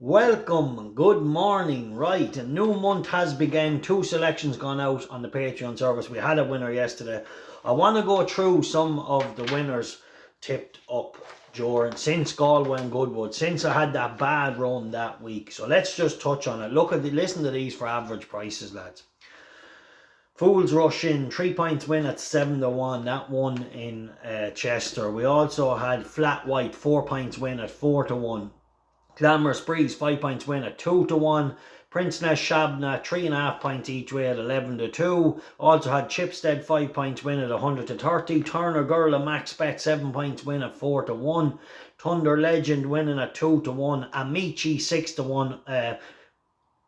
Welcome, good morning. Right, a new month has begun. 2 selections gone out on the Patreon service. We had a winner yesterday. I want to go through some of the winners tipped up since Galway and Goodwood, since I had that bad run that week. So let's just touch on it. Listen to these for average prices, lads. Fools Rush in, 3 points win at 7-1. That one in Chester. We also had Flat White, 4 points win at 4-1. Glamorous Breeze, 5 points win at 2-1. Princeness Shabna, 3.5 points each way at 11-2. Also had Chipstead, 5 points win at 100-30. Turner Girl and Max Bet, 7 points win at 4-1. Thunder Legend winning at 2-1. Amici, 6-1.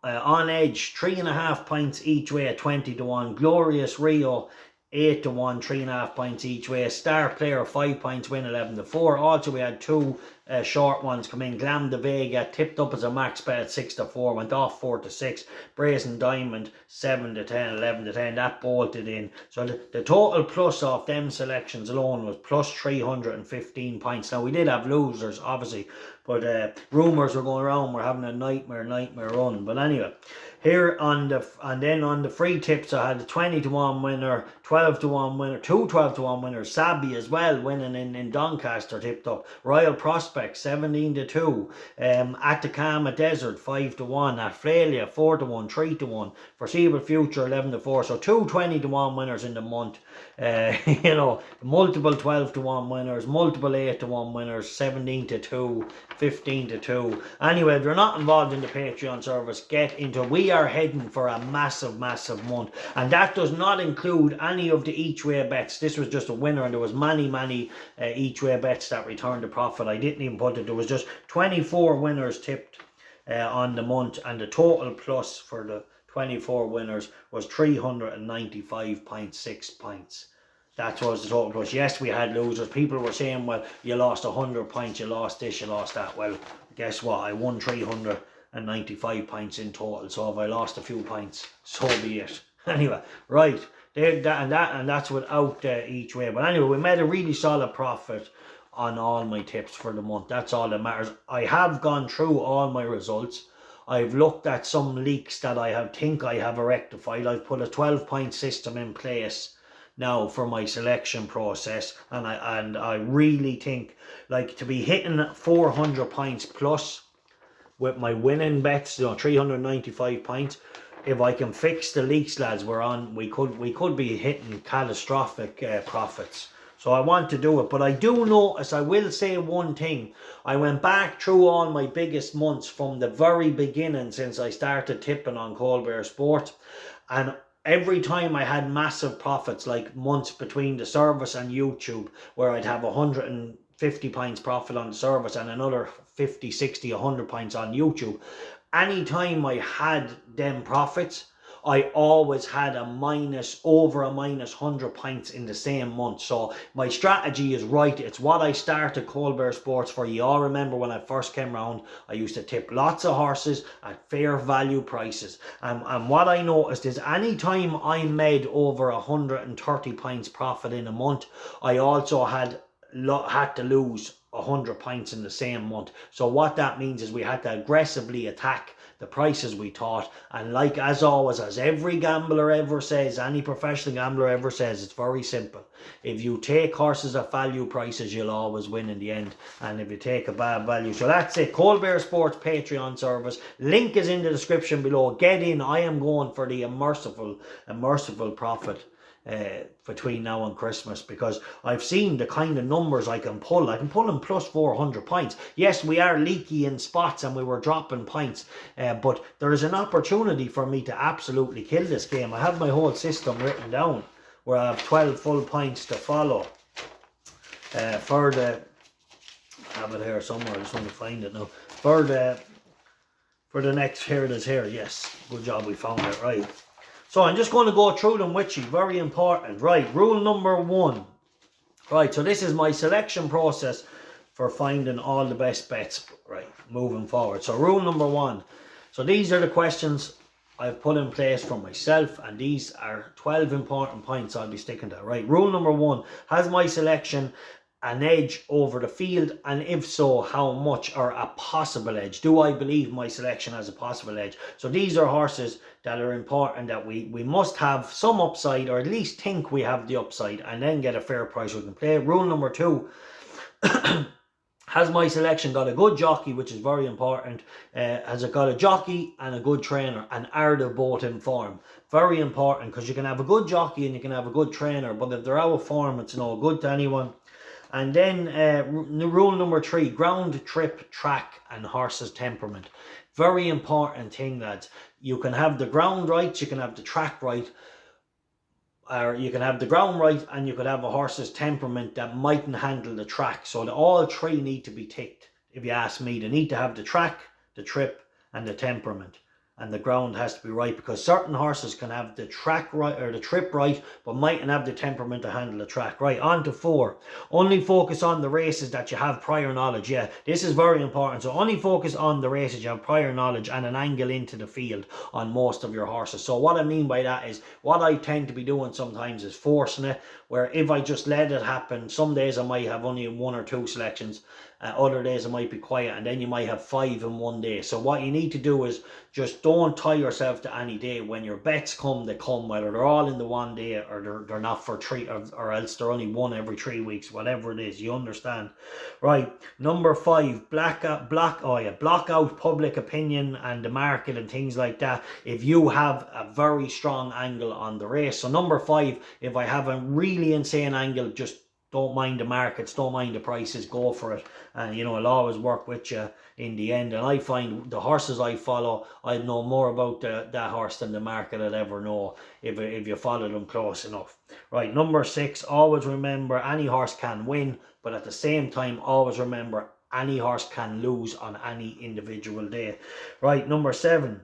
On Edge, 3.5 points each way at 20-1. Glorious Rio, 8-1, 3.5 points each way. Star Player, 5 points win, 11-4. Also, we had 2 short ones come in. Glam de Vega tipped up as a max bet at 6-4, went off 4-6. Brazen Diamond, 7-10, 11-10. That bolted in. So the total plus off them selections alone was plus 315 points. Now, we did have losers, obviously, but rumours were going around. We're having a nightmare run. But anyway, here on the free tips, I had a 20-1 winner, 12-1 winner, 2 12-1 winners. Sabby as well winning in Doncaster tipped up. Royal Prospect 17-2. Atacama Desert 5-1. Athalia 4-1, 3-1. Foreseeable Future 11-4. So 2 20-1 winners in the month. Multiple 12-1 winners, multiple 8-1 winners, 17-2, 15-2. Anyway, if you're not involved in the Patreon service, get into it. We are heading for a massive month, and that does not include any of the each way bets. This was just a winner, and there was many each way bets that returned a profit. I didn't even put it. There was just 24 winners tipped on the month, and the total plus for the 24 winners was 395.6 points. That was the total plus. Yes, we had losers. People were saying, well, you lost 100 points, you lost this, you lost that. Well, guess what? I won 395 points in total. So if I lost a few points, so be it. Anyway, right. That's without each way. But anyway, we made a really solid profit on all my tips for the month. That's all that matters. I have gone through all my results. I've looked at some leaks that I think I have rectified. I've put a 12-point system in place now for my selection process, and I really think, like, to be hitting 400 points plus with my winning bets, 395 points. If I can fix the leaks, lads, we could be hitting catastrophic profits. So I want to do it, but I do notice, I will say one thing. I went back through all my biggest months from the very beginning since I started tipping on Colbert Sport, and every time I had massive profits, like months between the service and YouTube, where I'd have 150 points profit on the service and another 50, 60, 100 points on YouTube. Anytime I had them profits, I always had over a minus 100 points in the same month. So my strategy is right. It's what I started Colbert Sports for. You all remember when I first came around, I used to tip lots of horses at fair value prices. And what I noticed is anytime I made over 130 points profit in a month, I also had to lose 100 points in the same month. So what that means is we had to aggressively attack the prices we thought, and like as always, as every gambler ever says, any professional gambler ever says, it's very simple. If you take horses at value prices, you'll always win in the end, and if you take a bad value. So that's it. Colbert Sports Patreon service, link is in the description below. Get in. I am going for the immersive profit between now and Christmas, because I've seen the kind of numbers I can pull. I can pull in plus 400 points. Yes, we are leaky in spots and we were dropping points, but there is an opportunity for me to absolutely kill this game. I have my whole system written down where I have 12 full points to follow I have it here somewhere. I just want to find it now. For the next, here it is here. Yes, good job, we found it. Right. So I'm just going to go through them with you. Very important. Right, rule number 1. Right, so this is my selection process for finding all the best bets, right, moving forward. So rule number 1. So these are the questions I've put in place for myself, and these are 12 important points I'll be sticking to. Right, rule number 1. Has my selection an edge over the field, and if so, how much, or a possible edge? Do I believe my selection has a possible edge? So these are horses that are important, that we must have some upside, or at least think we have the upside, and then get a fair price we can play. Rule number 2, has my selection got a good jockey, which is very important? Has it got a jockey and a good trainer, and are they both in form? Very important, because you can have a good jockey and you can have a good trainer, but if they're out of form, it's no good to anyone. And then rule number 3, ground, trip, track, and horse's temperament. Very important thing, lads. You can have the ground right, you can have the track right, or you can have the ground right, and you could have a horse's temperament that mightn't handle the track. So all 3 need to be ticked, if you ask me. They need to have the track, the trip, and the temperament. And the ground has to be right, because certain horses can have the track right or the trip right, but mightn't have the temperament to handle the track. Right, on to 4. Only focus on the races that you have prior knowledge. Yeah, this is very important. So only focus on the races you have prior knowledge, and an angle into the field on most of your horses. So what I mean by that is, what I tend to be doing sometimes is forcing it, where if I just let it happen, some days I might have only 1 or 2 selections, other days it might be quiet, and then you might have 5 in one day. So what you need to do is just don't tie yourself to any day. When your bets come, they come, whether they're all in the one day or they're not for 3, or else they're only 1 every 3 weeks, whatever it is, you understand. Right, number 5, block out public opinion and the market and things like that if you have a very strong angle on the race. So number 5, if I have a really insane angle, just don't mind the markets, don't mind the prices, go for it. And you know, it'll always work with you in the end. And I find the horses I follow, I know more about that horse than the market will ever know, if you follow them close enough. Right, number 6, always remember any horse can win, but at the same time, always remember any horse can lose on any individual day. Right, number 7,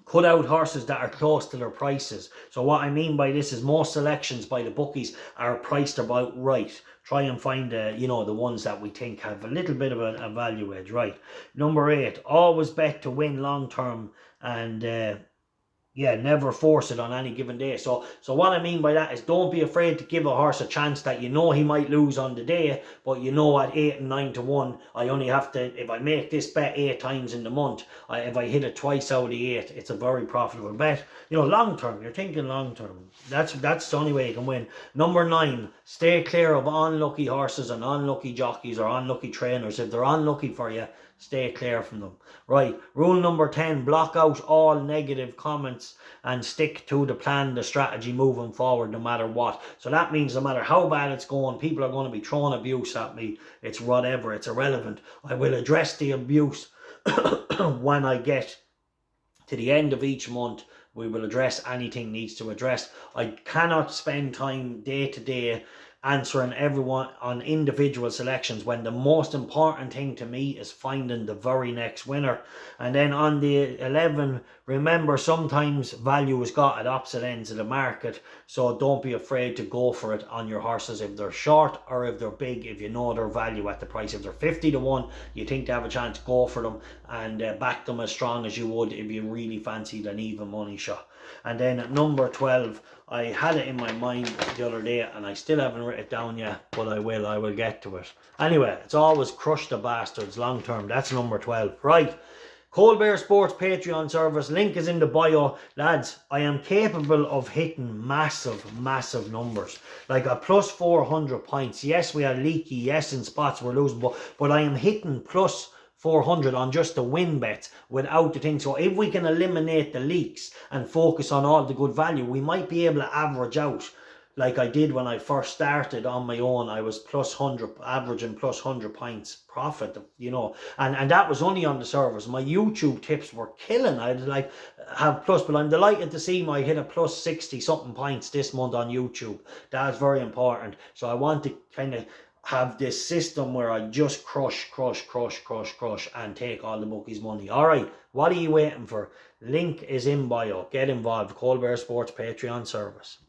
cut out horses that are close to their prices. So what I mean by this is, most selections by the bookies are priced about right. Try and find the ones that we think have a little bit of a value edge. Right, number 8, always bet to win long term, and yeah, never force it on any given day. So what I mean by that is, don't be afraid to give a horse a chance that you know he might lose on the day, but you know at 8 and 9 to 1, I only have to, if I make this bet 8 times in the month, if I hit it twice out of the 8, it's a very profitable bet. You know, long term, you're thinking long term. That's the only way you can win. Number 9, stay clear of unlucky horses and unlucky jockeys or unlucky trainers. If they're unlucky for you, stay clear from them. Right, rule number 10, block out all negative comments and stick to the plan, the strategy moving forward, no matter what. So that means no matter how bad it's going, people are going to be throwing abuse at me. It's whatever, it's irrelevant. I will address the abuse when I get to the end of each month. We will address anything needs to address. I cannot spend time day to day answering everyone on individual selections, when the most important thing to me is finding the very next winner. And then on the 11, remember, sometimes value is got at opposite ends of the market, so don't be afraid to go for it on your horses if they're short or if they're big. If you know their value at the price, if they're 50 to 1, you think they have a chance, go for them and back them as strong as you would if you really fancied an even money shot. And then at number 12, I had it in my mind the other day and I still haven't written it down yet, but I will get to it. Anyway, it's always crush the bastards long term. That's number 12. Right, Colbert Sports Patreon service, link is in the bio. Lads, I am capable of hitting massive numbers, like a plus 400 points. Yes, we are leaky, yes, in spots we're losing, but I am hitting plus 400 on just the win bets without the thing. So if we can eliminate the leaks and focus on all the good value, we might be able to average out like I did when I first started on my own. I was plus 100, averaging plus 100 points profit, you know, and that was only on the servers. My YouTube tips were killing. I'd like have plus, but I'm delighted to see my hit a plus 60 something points this month on YouTube. That's very important. So I want to kind of have this system where I just crush and take all the bookies' money. Alright, what are you waiting for? Link is in bio. Get involved. Colbert Sports Patreon service.